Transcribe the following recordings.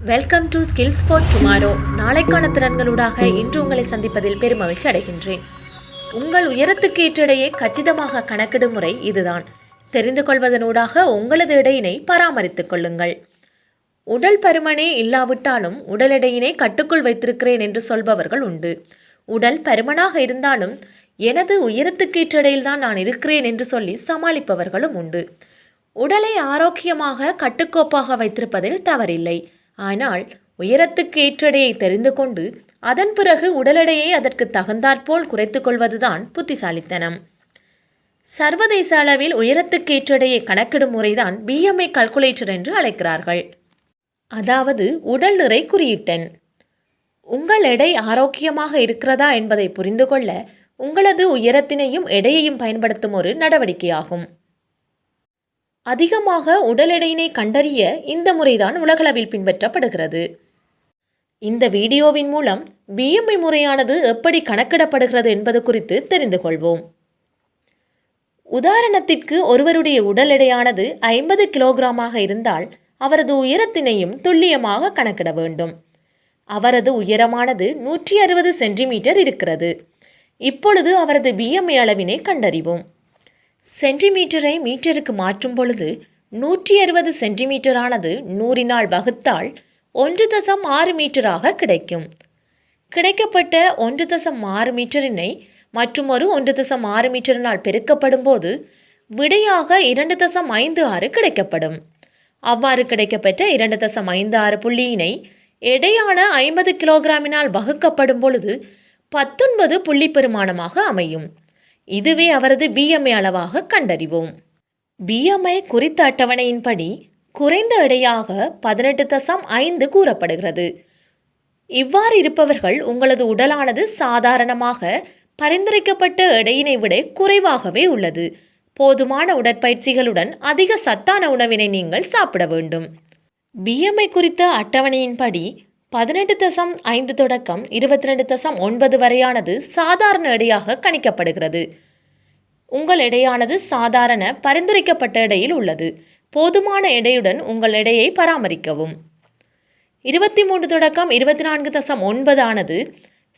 Welcome to skills for tomorrow. நாளைக்கான திறன்களூடாக இன்று உங்களை சந்திப்பதில் பெருமகிழ்ச்சி அடைகின்றேன். உங்கள் உயரத்துக்கு ஏற்ற எடையை கச்சிதமாக கணக்கிடும் முறை இதுதான். தெரிந்து கொள்வதனூடாக உங்களது எடையினை பராமரித்துக் கொள்ளுங்கள். உடல் பருமனே இல்லாவிட்டாலும் உடல் எடையினை கட்டுக்குள் வைத்திருக்கிறேன் என்று சொல்பவர்கள் உண்டு. உடல் பருமனாக இருந்தாலும் எனது உயரத்துக்கு ஏற்ற எடையில்தான் நான் இருக்கிறேன் என்று சொல்லி சமாளிப்பவர்களும் உண்டு. உடலை ஆரோக்கியமாக கட்டுக்கோப்பாக வைத்திருப்பதில் தவறில்லை. ஆனால் உயரத்துக்கு ஏற்ற எடையை தெரிந்து கொண்டு அதன் பிறகு உடல் எடையை அதற்கு தகுந்தாற்போல் குறைத்து கொள்வதுதான் புத்திசாலித்தனம். சர்வதேச அளவில் உயரத்துக்கு ஏற்ற எடையை கணக்கிடும் முறைதான் BMI கால்குலேட்டர் என்று அழைக்கிறார்கள். அதாவது உடல் நிறை குறியீட்டெண். உங்கள் எடை ஆரோக்கியமாக இருக்கிறதா என்பதை புரிந்து கொள்ள உங்களது உயரத்தினையும் எடையையும் பயன்படுத்தும் ஒரு நடவடிக்கையாகும். அதிகமாக உடல் எடையினை கண்டறிய இந்த முறைதான் உலகளவில் பின்பற்றப்படுகிறது. இந்த வீடியோவின் மூலம் BMI முறையானது எப்படி கணக்கிடப்படுகிறது என்பது குறித்து தெரிந்து கொள்வோம். உதாரணத்திற்கு ஒருவருடைய உடல் எடையானது 50 கிலோகிராமாக இருந்தால் அவரது உயரத்தினையும் துல்லியமாக கணக்கிட வேண்டும். அவரது உயரமானது 160 சென்டிமீட்டர் இருக்கிறது. இப்பொழுது அவரது BMI அளவினை கண்டறிவோம். சென்டிமீட்டரை மீட்டருக்கு மாற்றும் பொழுது 160 சென்டிமீட்டரானது 100 வகுத்தால் 1.6 மீட்டராக கிடைக்கும். கிடைக்கப்பட்ட 1.6 மீட்டரினை மற்றும் ஒரு 1.6 மீட்டரினால் பெருக்கப்படும் போது விடையாக 2.56 கிடைக்கப்படும். அவ்வாறு கிடைக்கப்பட்ட 2.56 புள்ளியினை எடையான 50 கிலோகிராமினால் வகுக்கப்படும் பொழுது 19 புள்ளி பெருமானமாக அமையும். இதுவே அவரது BMI அளவாக கண்டறிவோம். BMI குறித்த அட்டவணையின்படி குறைந்த எடையாக 18.5 கூறப்படுகிறது. இவ்வாறு இருப்பவர்கள் உங்களது உடலானது சாதாரணமாக பரிந்துரைக்கப்பட்ட எடையினை விட குறைவாகவே உள்ளது. போதுமான உடற்பயிற்சிகளுடன் அதிக சத்தான உணவினை நீங்கள் சாப்பிட வேண்டும். BMI குறித்த அட்டவணையின்படி 18.5 தொடக்கம் 22.9 வரையானது சாதாரண எடையாக கணிக்கப்படுகிறது. உங்கள் எடையானது சாதாரண பரிந்துரைக்கப்பட்ட எடையில் உள்ளது. போதுமான எடையுடன் உங்கள் எடையை பராமரிக்கவும். 23 தொடக்கம் 24.9 ஆனது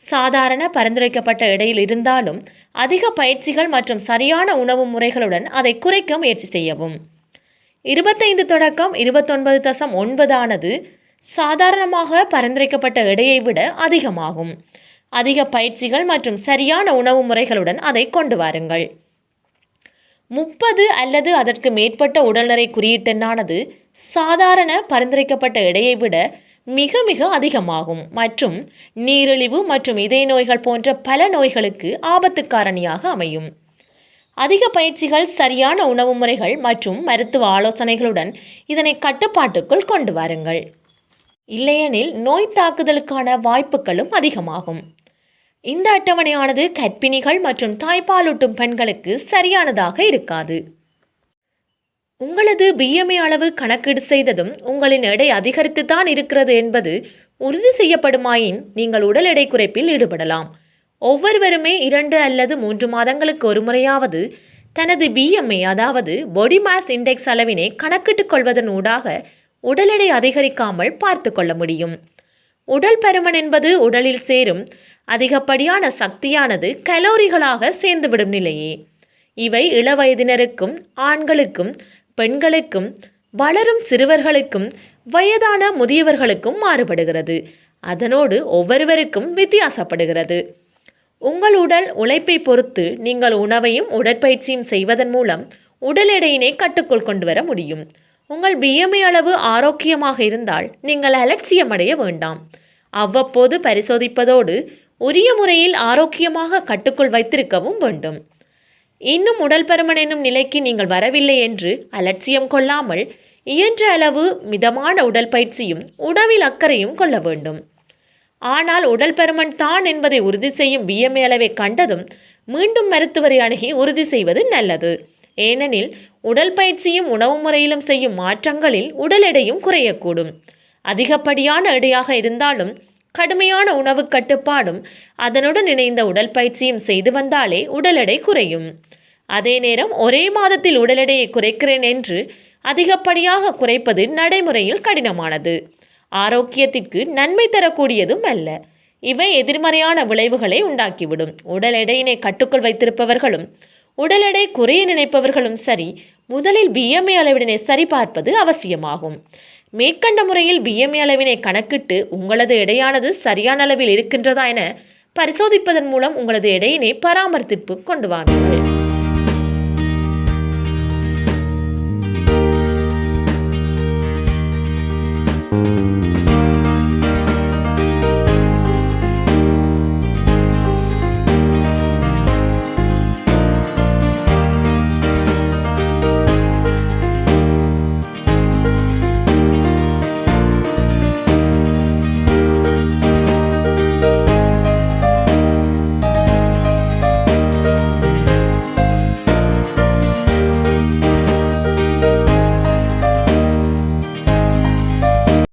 சாதாரண பரிந்துரைக்கப்பட்ட எடையில் இருந்தாலும் அதிக பயிற்சிகள் மற்றும் சரியான உணவு முறைகளுடன் அதை குறைக்க முயற்சி செய்யவும். 25 தொடக்கம் 29.9 ஆனது சாதாரணமாக பரிந்துரைக்கப்பட்ட எடையை விட அதிகமாகும். அதிக பயிற்சிகள் மற்றும் சரியான உணவு முறைகளுடன் அதை கொண்டு வாருங்கள். 30 அல்லது அதற்கு மேற்பட்ட உடல்நிறை குறியீட்டெண்ணானது சாதாரண பரிந்துரைக்கப்பட்ட எடையை விட மிக மிக அதிகமாகும் மற்றும் நீரிழிவு மற்றும் இதய நோய்கள் போன்ற பல நோய்களுக்கு ஆபத்து காரணியாக அமையும். அதிக பயிற்சிகள், சரியான உணவு முறைகள் மற்றும் மருத்துவ ஆலோசனைகளுடன் இதனை கட்டுப்பாட்டுக்குள் கொண்டு வாருங்கள். இல்லையெனில் நோய் தாக்குதலுக்கான வாய்ப்புகளும் அதிகமாகும். இந்த அட்டவணையானது கர்ப்பிணிகள் மற்றும் தாய்ப்பாலூட்டும் பெண்களுக்கு சரியானதாக இருக்காது. உங்களது BMI அளவு கணக்கீடு செய்ததும் உங்களின் எடை அதிகரித்துத்தான் இருக்கிறது என்பது உறுதி செய்யப்படுமாயின் நீங்கள் உடல் எடை குறைப்பில் ஈடுபடலாம். ஒவ்வொருவருமே 2 அல்லது 3 மாதங்களுக்கு ஒரு முறையாவது தனது BMI அதாவது பாடி மாஸ் இண்டெக்ஸ் அளவினை கணக்கிட்டுக் கொள்வதன் ஊடாக உடல் எடை அதிகரிக்காமல் பார்த்து கொள்ள முடியும். உடல் பருமன் என்பது உடலில் சேரும் அதிகப்படியான சக்தியானது கலோரிகளாக சேர்ந்துவிடும் நிலையே. இவை இளவயதினருக்கும் ஆண்களுக்கும் பெண்களுக்கும் வளரும் சிறுவர்களுக்கும் வயதான முதியவர்களுக்கும் மாறுபடுகிறது. அதனோடு ஒவ்வொருவருக்கும் வித்தியாசப்படுகிறது. உங்கள் உடல் உழைப்பை பொறுத்து நீங்கள் உணவையும் உடற்பயிற்சியும் செய்வதன் மூலம் உடல் எடையினை கட்டுக்குள் கொண்டு வர முடியும். உங்கள் BMI அளவு ஆரோக்கியமாக இருந்தால் நீங்கள் அலட்சியமடைய வேண்டாம். அவ்வப்போது பரிசோதிப்பதோடு உரிய முறையில் ஆரோக்கியமாக கட்டுக்குள் வைத்திருக்கவும் வேண்டும். இன்னும் உடல் பருமன் என்னும் நிலைக்கு நீங்கள் வரவில்லை என்று அலட்சியம் கொள்ளாமல் இயன்ற அளவு மிதமான உடல் பயிற்சியும் உணவில் அக்கறையும் கொள்ள வேண்டும். ஆனால் உடல் பருமன் தான் என்பதை உறுதி செய்யும் BMI அளவை கண்டதும் மீண்டும் மருத்துவரை அணுகி உறுதி செய்வது நல்லது. ஏனெனில் உடல் பயிற்சியும் உணவு முறையிலும் செய்யும் மாற்றங்களில் உடல் எடையும் குறையக்கூடும். அதிகப்படியான எடையாக இருந்தாலும் கடுமையான உணவு கட்டுப்பாடும் அதனுடன் இணைந்த உடல் பயிற்சியும் செய்து வந்தாலே உடல் எடை குறையும். அதே நேரம் ஒரே மாதத்தில் உடல் எடையை குறைக்கிறேன் என்று அதிகப்படியாக குறைப்பது நடைமுறையில் கடினமானது. ஆரோக்கியத்திற்கு நன்மை தரக்கூடியதும் அல்ல. இவை எதிர்மறையான விளைவுகளை உண்டாக்கிவிடும். உடல் எடையினை கட்டுக்குள் வைத்திருப்பவர்களும் உடல் எடை குறைய நினைப்பவர்களும் சரி, முதலில் BMI அளவினை சரிபார்ப்பது அவசியமாகும். மேற்கண்ட முறையில் BMI அளவினை கணக்கிட்டு உங்களது எடையானது சரியான அளவில் இருக்கின்றதா என பரிசோதிப்பதன் மூலம் உங்களது எடையினை பராமரிப்பு கொண்டு வாருங்கள்.